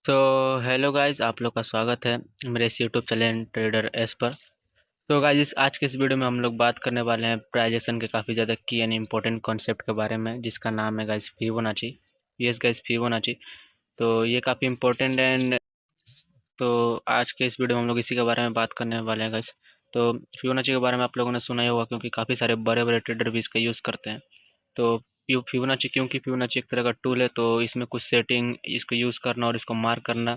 तो hello guys, आप लोग का स्वागत है मेरे इस यूट्यूब चैनल ट्रेडर एस पर। तो गाइस, आज के इस वीडियो में हम लोग बात करने वाले हैं प्राइजेशन के काफ़ी ज़्यादा की एंड इम्पोर्टेंट कॉन्सेप्ट के बारे में, जिसका नाम है guys Fibonacci. Yes guys, Fibonacci. तो ये काफ़ी इम्पोर्टेंट है एंड तो आज के इस वीडियो में हम लोग इसी के बारे में बात करने वाले हैं गाइस। तो फिबोनाची के बारे में आप लोगों ने सुना ही होगा, क्योंकि काफ़ी सारे बड़े बड़े ट्रेडर भी इसका यूज़ करते हैं। तो फिबोनाची, क्योंकि फिबोनाची एक तरह का टूल है, तो इसमें कुछ सेटिंग, इसको यूज़ करना और इसको मार्क करना,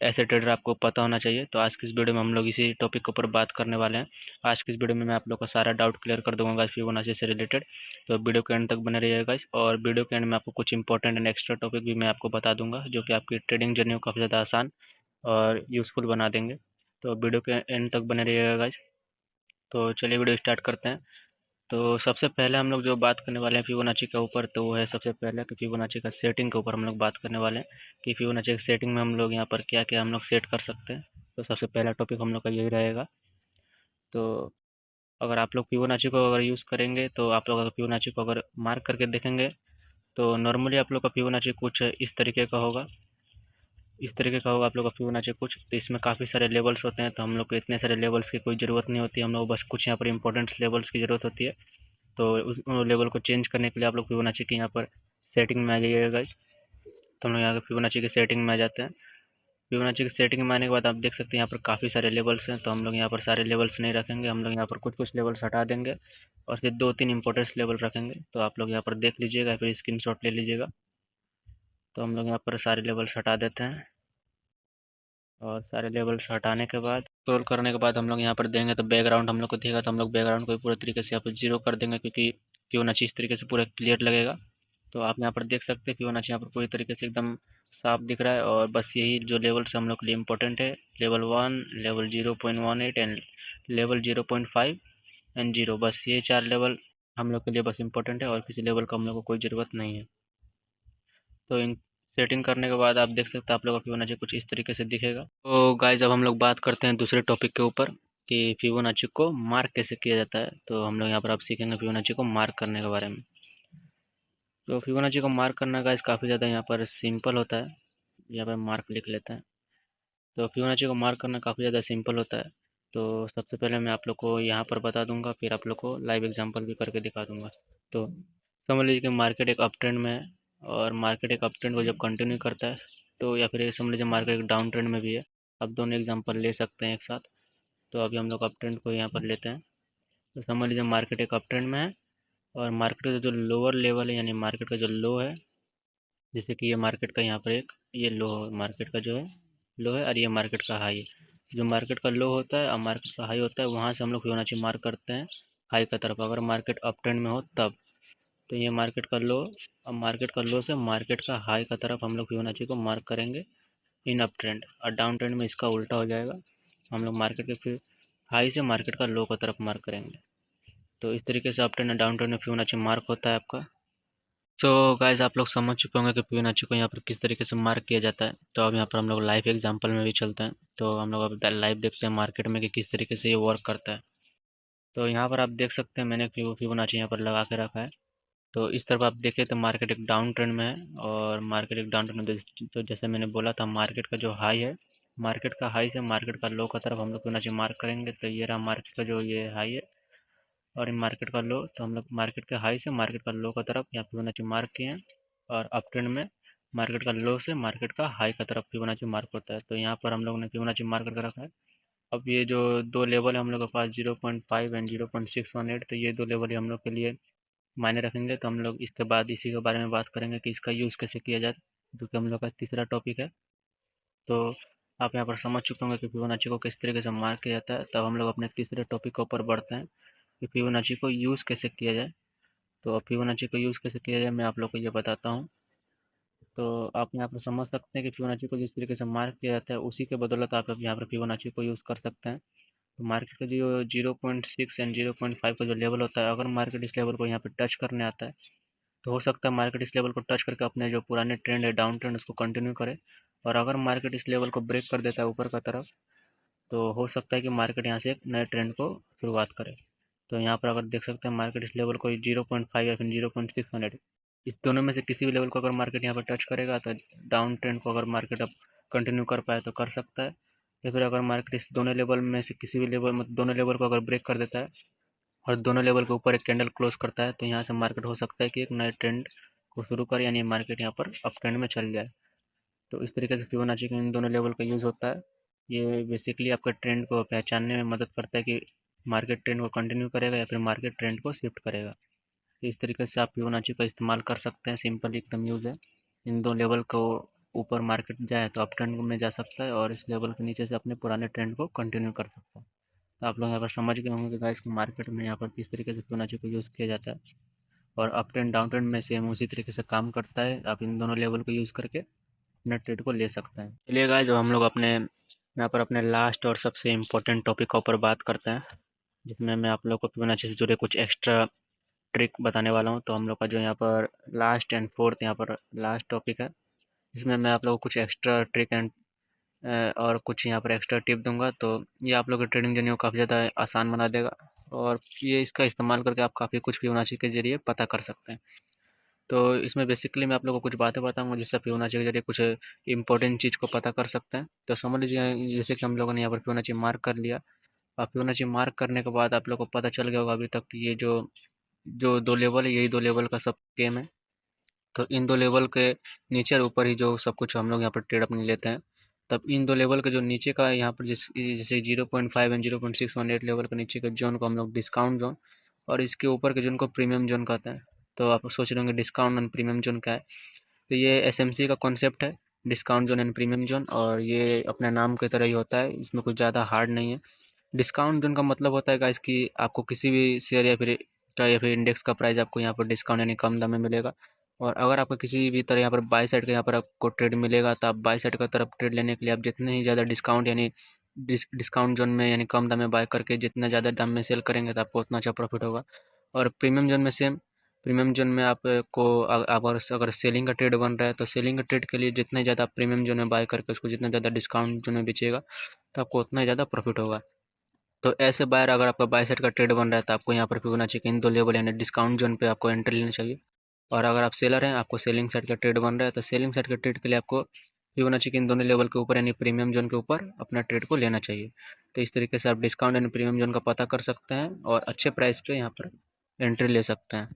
ऐसे ट्रेडर आपको पता होना चाहिए। तो आज की इस वीडियो में हम लोग इसी टॉपिक के ऊपर बात करने वाले हैं। आज की इस वीडियो में मैं आप लोग का सारा डाउट क्लियर कर दूंगा गाइस फिबोनाची से रिलेटेड। तो वीडियो के एंड तक बने रहिएगा गाइस, और वीडियो के एंड में आपको कुछ इंपॉर्टेंट एंड एक्स्ट्रा टॉपिक भी मैं आपको बता दूंगा, जो कि आपकी ट्रेडिंग जर्नी को काफ़ी ज़्यादा आसान और यूज़फुल बना देंगे। तो वीडियो के एंड तक बने रहिएगा गाइस। तो चलिए वीडियो स्टार्ट करते हैं। तो सबसे पहले हम लोग जो बात करने वाले हैं फिबोनाची के ऊपर, तो वो है सबसे पहले कि फिबोनाची का सेटिंग के ऊपर हम लोग बात करने वाले हैं कि फिबोनाची के सेटिंग में हम लोग यहाँ पर क्या क्या हम लोग सेट कर सकते हैं। तो सबसे पहला टॉपिक हम लोग का यही रहेगा। तो अगर आप लोग फिबोनाची को अगर यूज़ करेंगे, तो आप लोग अगर फिबोनाची को अगर मार्क करके देखेंगे, तो नॉर्मली आप लोग का फिबोनाची कुछ इस तरीके का होगा। इस तरीके का होगा आप लोग का फिबोनाची कुछ। तो इसमें काफ़ी सारे लेवल्स होते हैं, तो हम लोग को इतने सारे लेवल्स की कोई ज़रूरत नहीं होती। हम लोग को बस कुछ यहाँ पर इंपॉर्टेंट लेवल्स की ज़रूरत होती है। तो उस लेवल को चेंज करने के लिए आप लोग फिबोनाची की यहाँ पर सेटिंग में आ जाइएगा गाइस। तो हम लोग यहाँ फिबोनाची की सेटिंग में आ जाते हैं। फिबोनाची की सेटिंग में आने के बाद आप देख सकते हैं यहाँ पर काफ़ी सारे लेवल्स हैं। तो हम लोग यहाँ पर सारे लेवल्स नहीं रखेंगे, हम लोग यहाँ पर कुछ कुछ लेवल्स हटा देंगे और फिर दो तीन इंपॉर्टेंट लेवल रखेंगे। तो आप लोग यहाँ पर देख लीजिएगा, फिर स्क्रीनशॉट ले लीजिएगा। तो हम लोग यहाँ पर सारे लेवल्स हटा देते हैं, और सारे लेवल्स हटाने के बाद स्क्रॉल करने के बाद हम लोग यहाँ पर देंगे तो बैकग्राउंड हम लोग को दिखेगा। तो हम लोग बैकग्राउंड को पूरे तरीके से यहाँ पर जीरो कर देंगे, क्योंकि फिबोनाची इस तरीके से पूरा क्लियर लगेगा। तो आप यहाँ पर देख सकते हैं फिबोनाची यहाँ पर पूरी तरीके से एकदम साफ दिख रहा है। और बस यही जो लेवल्स हम लोग के लिए इम्पोर्टेंट है, level 1, level 0.18 and level 0.5 and 0, बस ये 4 लेवल हम लोग के लिए बस इम्पोर्टेंट है, और किसी लेवल का हम लोग को कोई ज़रूरत नहीं है। तो इन सेटिंग करने के बाद आप देख सकते हैं आप लोगों का फिबोनाची कुछ इस तरीके से दिखेगा। तो गाइस, अब हम लोग बात करते हैं दूसरे टॉपिक के ऊपर कि फिबोनाची को मार्क कैसे किया जाता है। तो हम लोग यहाँ पर अब सीखेंगे फिबोनाची को मार्क करने के बारे में। तो फिबोनाची को मार्क करना गाइस काफ़ी ज़्यादा यहाँ पर सिंपल होता है। यहाँ पर मार्क लिख लेते हैं। तो फिबोनाची को मार्क करना काफ़ी ज़्यादा सिंपल होता है। तो सबसे पहले मैं आप लोग को यहाँ पर बता दूंगा, फिर आप लोग को लाइव एग्जांपल भी करके दिखा दूंगा। तो समझ लीजिए कि मार्केट एक अप ट्रेंड में है, और मार्केट एक अप ट्रेंड को जब कंटिन्यू करता है, तो या फिर ये समझ लीजिए मार्केट एक डाउन ट्रेंड में भी है। आप दोनों एग्जांपल ले सकते हैं एक साथ। तो अभी हम लोग अप ट्रेंड को यहाँ पर लेते हैं। तो समझ लीजिए मार्केट एक अप ट्रेंड में है, और मार्केट का जो लोअर लेवल है, यानी मार्केट का जो लो है, जैसे कि ये मार्केट का यहाँ पर एक ये लो मार्केट का जो है लो है, और ये मार्केट का हाई है। जो मार्केट का लो होता है और मार्केट का हाई होता है, वहाँ से हम लोग फिबोनाची मार्क करते हैं हाई का तरफ, अगर मार्केट अप ट्रेंड में हो तब। तो ये मार्केट का लो, अब मार्केट का लो से मार्केट का हाई का तरफ हम लोग फिबोनाची को मार्क करेंगे इन अप ट्रेंड, और डाउन ट्रेंड में इसका उल्टा हो जाएगा। हम लोग मार्केट के फिर हाई से मार्केट का लो का तरफ मार्क करेंगे। तो इस तरीके से अप ट्रेंड और डाउन ट्रेंड में फिबोनाची मार्क होता है आपका। तो गाइस, आप लोग समझ चुके होंगे कि फिबोनाची को यहाँ पर किस तरीके से मार्क किया जाता है। तो अब यहाँ पर हम लोग लाइव एग्जांपल में भी चलते हैं। तो हम लोग अब लाइव देखते हैं मार्केट में कि किस तरीके से ये वर्क करता है। तो यहाँ पर आप देख सकते हैं मैंने फिबोनाची यहाँ पर लगा के रखा है। तो इस तरफ आप देखें तो मार्केट एक डाउन ट्रेंड में है, और मार्केट एक डाउन ट्रेंड में, तो जैसे मैंने बोला था मार्केट का जो हाई है, मार्केट का हाई से मार्केट का लो का तरफ हम लोग फिबोनाची मार्क करेंगे। तो ये रहा मार्केट का जो ये हाई है, और इन मार्केट का लो। तो हम लोग मार्केट के हाई से मार्केट का लो का तरफ यहाँ फिबोनाची मार्क किए हैं, और अप ट्रेंड में मार्केट का लो से मार्केट का हाई का तरफ फिबोनाची मार्क होता है। तो यहाँ पर हम लोग ने फिबोनाची मार्क करके रखा है। अब ये जो दो लेवल है हम लोग के पास, 0.5 एंड 0.618, तो ये दो लेवल ही हम लोग के लिए मायने रखेंगे। तो हम लोग इसके बाद इसी के बारे में बात करेंगे कि इसका यूज़ कैसे किया जाए, जो कि हम लोग का तीसरा टॉपिक है। तो आप यहाँ पर समझ चुके होंगे कि फिबोनाची को किस तरीके से मार्क किया जाता है। तब हम लोग अपने तीसरे टॉपिक के ऊपर बढ़ते हैं कि फिबोनाची को यूज़ कैसे किया जाए। तो अब फिबोनाची को यूज़ कैसे किया जाए मैं आप लोग को ये बताता हूँ। तो आप यहाँ पर समझ सकते हैं कि फिबोनाची को जिस तरीके से मार्क किया जाता है, उसी के बदौलत आप अब यहाँ पर फिबोनाची को यूज़ कर सकते हैं। तो मार्केट का जो 0.6 एंड 0.5 का जो लेवल होता है, अगर मार्केट इस लेवल को यहाँ पर टच करने आता है, तो हो सकता है मार्केट इस लेवल को टच करके अपने जो पुराने ट्रेंड है डाउन ट्रेंड उसको कंटिन्यू करे। और अगर मार्केट इस लेवल को ब्रेक कर देता है ऊपर का तरफ, तो हो सकता है कि मार्केट यहाँ से एक नए ट्रेंड को शुरुआत करे। तो यहाँ पर अगर देख सकते हैं मार्केट इस लेवल को 0.5 या फिर 0.600, इस दोनों में से किसी भी लेवल को अगर मार्केट यहाँ पर टच करेगा, तो डाउन ट्रेंड को अगर मार्केट अब कंटिन्यू कर पाए तो कर सकता है, या फिर अगर मार्केट इस दोनों लेवल में से किसी भी लेवल, मतलब दोनों लेवल को अगर ब्रेक कर देता है और दोनों लेवल के ऊपर एक कैंडल क्लोज करता है, तो यहाँ से मार्केट हो सकता है कि एक नए ट्रेंड को शुरू करे, यानी मार्केट यहाँ पर अप ट्रेंड में चल जाए। तो इस तरीके से फिबोनाची के इन दोनों लेवल का यूज़ होता है। ये बेसिकली आपका ट्रेंड को पहचानने में मदद करता है कि मार्केट ट्रेंड को कंटिन्यू करेगा या फिर मार्केट ट्रेंड को शिफ्ट करेगा। तो इस तरीके से आप फिबोनाची का इस्तेमाल कर सकते हैं, सिंपल एकदम यूज़ है। इन दो लेवल को ऊपर मार्केट जाए तो अप ट्रेंड में जा सकता है, और इस लेवल के नीचे से अपने पुराने ट्रेंड को कंटिन्यू कर सकता है। तो आप लोग यहाँ पर समझ गए होंगे गाइस कि मार्केट में यहाँ पर किस तरीके से फिबोनाची को यूज़ किया जाता है, और अप ट्रेंड डाउन ट्रेंड में सेम उसी तरीके से काम करता है। आप इन दोनों लेवल को यूज़ करके अपने ट्रेड को ले सकते हैं। चलिए गाइस, जब हम लोग अपने यहाँ पर अपने लास्ट और सबसे इम्पोर्टेंट टॉपिक के ऊपर बात करते हैं, जिसमें मैं आप लोग को फिबोनाची से जुड़े कुछ एक्स्ट्रा ट्रिक बताने वाला हूँ। तो हम लोग का जो यहाँ पर लास्ट एंड फोर्थ यहाँ पर लास्ट टॉपिक है, इसमें मैं आप लोगों को कुछ एक्स्ट्रा ट्रिक एंड और कुछ यहाँ पर एक्स्ट्रा टिप दूंगा। तो ये आप लोग की ट्रेडिंग जर्नी को काफ़ी ज़्यादा आसान बना देगा, और ये इसका इस्तेमाल करके आप काफ़ी कुछ फिबोनाची के जरिए पता कर सकते हैं। तो इसमें बेसिकली मैं आप लोगों को कुछ बातें बताऊंगा जिससे फिबोनाची के जरिए कुछ इंपॉर्टेंट चीज़ को पता कर सकते हैं। तो समझ लीजिए जैसे कि हम लोगों ने यहाँ पर फिबोनाची मार्क कर लिया। अब फिबोनाची मार्क करने के बाद आप लोगों को पता चल गया होगा अभी तक कि ये जो जो दो लेवल है, यही दो लेवल का सब गेम है। तो इन दो लेवल के नीचे और ऊपर ही जो सब कुछ हम लोग यहाँ पर ट्रेड अपने लेते हैं। तब इन दो लेवल के जो नीचे का यहाँ पर जैसे 0.5 एंड 0.618 लेवल के नीचे के जोन को हम लोग डिस्काउंट जोन, और इसके ऊपर के जोन को प्रीमियम जोन कहते हैं। तो आप सोच रहे होंगे डिस्काउंट एंड प्रीमियम जोन क्या है। तो ये एसएमसी का कॉन्सेप्ट है, discount zone and premium zone, और ये अपने नाम की तरह ही होता है, इसमें कुछ ज़्यादा हार्ड नहीं है। डिस्काउंट जोन का मतलब होता है गाइस कि आपको किसी भी शेयर या फिर इंडेक्स का प्राइस आपको यहाँ पर डिस्काउंट यानी कम दाम में मिलेगा। और अगर आपको किसी भी तरह यहाँ पर बाई साइड का यहाँ पर आपको ट्रेड मिलेगा, तो आप बाई साइड का तरफ ट्रेड लेने के लिए आप जितने ही ज़्यादा डिस्काउंट यानी डिस्काउंट जोन में यानी कम दाम में बाय करके जितना ज़्यादा दाम में सेल करेंगे तो आपको उतना अच्छा प्रॉफिट होगा। और प्रीमियम जोन में सेम, प्रीमियम जोन में आपको अगर सेलिंग का ट्रेड बन रहा है तो सेलिंग का ट्रेड के लिए जितने ज़्यादा आप प्रीमियम जोन में बाय करके उसको जितना ज़्यादा डिस्काउंट जोन में बेचेगा तो आपको उतना ही ज़्यादा प्रॉफिट होगा। तो ऐसे बायर अगर आपका बाई साइड का ट्रेड बन रहा है तो आपको यहाँ पर फिबोनाची के इन दो लेवल यानी डिस्काउंट जोन पे आपको एंट्री लेनी चाहिए। और अगर आप सेलर हैं, आपको सेलिंग साइड का ट्रेड बन रहा है, तो सेलिंग साइड के ट्रेड के लिए आपको फिबोनाची के इन दोनों लेवल के ऊपर यानी प्रीमियम जोन के ऊपर अपना ट्रेड को लेना चाहिए। तो इस तरीके से आप डिस्काउंट यानी प्रीमियम जोन का पता कर सकते हैं और अच्छे प्राइस पे यहाँ पर एंट्री ले सकते हैं।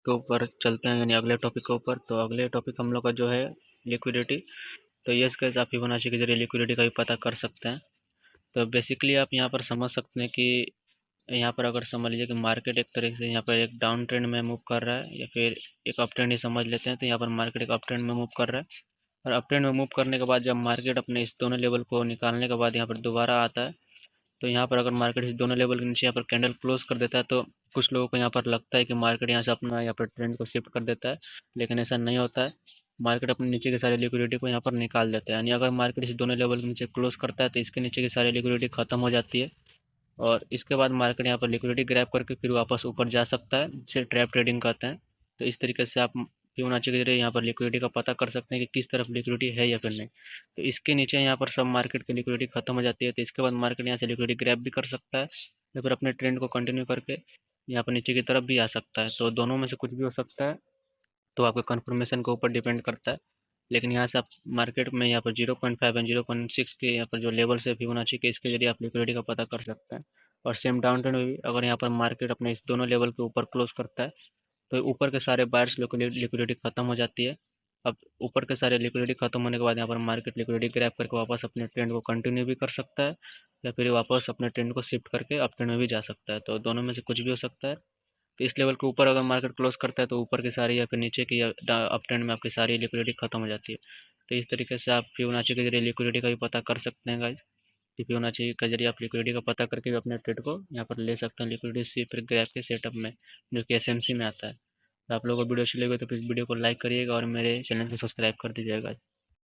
के ऊपर चलते हैं यानी अगले टॉपिक के ऊपर। तो अगले टॉपिक हम लोग का जो है लिक्विडिटी। तो यस गाइस, आप फिबोनाची के जरिए लिक्विडिटी का भी पता कर सकते हैं। तो बेसिकली आप यहाँ पर समझ सकते हैं कि यहाँ पर अगर समझ लीजिए कि मार्केट एक तरीके से यहाँ पर एक डाउन ट्रेंड में मूव कर रहा है, या फिर एक अप ट्रेंड ही समझ लेते हैं। तो यहाँ पर मार्केट एक अप ट्रेंड में मूव कर रहा है, और अप ट्रेंड में मूव करने के बाद जब मार्केट अपने इस दोनों लेवल को निकालने के बाद यहाँ पर दोबारा आता है, तो यहाँ पर अगर मार्केट इस दोनों लेवल के नीचे यहाँ पर कैंडल क्लोज कर देता है, तो कुछ लोगों को यहाँ पर लगता है कि मार्केट यहाँ से अपना यहाँ पर ट्रेंड को शिफ्ट कर देता है, लेकिन ऐसा नहीं होता है। मार्केट अपने नीचे के सारे लिक्विडिटी को यहाँ पर निकाल देता है, यानी अगर मार्केट इस दोनों लेवल के नीचे क्लोज करता है तो इसके नीचे की सारी लिक्विडिटी खत्म हो जाती है, और इसके बाद मार्केट यहाँ पर लिक्विडिटी ग्रैब करके फिर वापस ऊपर जा सकता है, जिसे ट्रैप ट्रेडिंग कहते हैं। तो इस तरीके से आप फिबोनाची के जरिए यहाँ पर लिक्विडिटी का पता कर सकते हैं कि किस तरफ लिक्विडिटी है या फिर नहीं। तो इसके नीचे यहाँ पर सब मार्केट की लिक्विडिटी खत्म हो जाती है, तो इसके बाद मार्केट यहाँ से लिक्विडिटी ग्रैब भी कर सकता है, या फिर अपने ट्रेंड को कंटिन्यू करके यहाँ पर नीचे की तरफ भी आ सकता है। तो दोनों में से कुछ भी हो सकता है, तो आपके कन्फर्मेशन के ऊपर डिपेंड करता है। लेकिन यहाँ से आप मार्केट में यहाँ पर 0.5 एंड 0.6 के यहाँ पर जो लेवल से फिबोनाची के, इसके जरिए आप लिक्विडिटी का पता कर सकते हैं। और सेम डाउन ट्रेंड में भी अगर यहाँ पर मार्केट अपने इस दोनों लेवल के ऊपर क्लोज करता है, तो ऊपर के सारे बायर्स लिक्विडिटी खत्म हो जाती है। अब ऊपर के सारे लिक्विडिटी खत्म होने के बाद यहाँ पर मार्केट लिक्विडिटी ग्रैब करके वापस अपने ट्रेंड को कंटिन्यू भी कर सकता है, या फिर वापस अपने ट्रेंड को शिफ्ट करके अप ट्रेंड में भी जा सकता है। तो दोनों में से कुछ भी हो सकता है। तो इस लेवल के ऊपर अगर मार्केट क्लोज करता है तो ऊपर की सारी या फिर नीचे की अप ट्रेंड में आपकी सारी लिक्विडिटी खत्म हो जाती है। तो इस तरीके से आप फिबोनाची के जरिए लिक्विडिटी का भी पता कर सकते हैं गाइस। फिबोनाची के जरिए आप लिक्विडिटी का पता करके भी अपने ट्रेड को यहाँ पर ले सकते हैं लिक्विडिटी सी फिर ग्रैप के सेटअप में, जो कि एसएमसी में आता है। तो आप लोगों को वीडियो अच्छी लगी तो प्लीज़ वीडियो को लाइक करिएगा और मेरे चैनल को सब्सक्राइब कर दीजिएगा।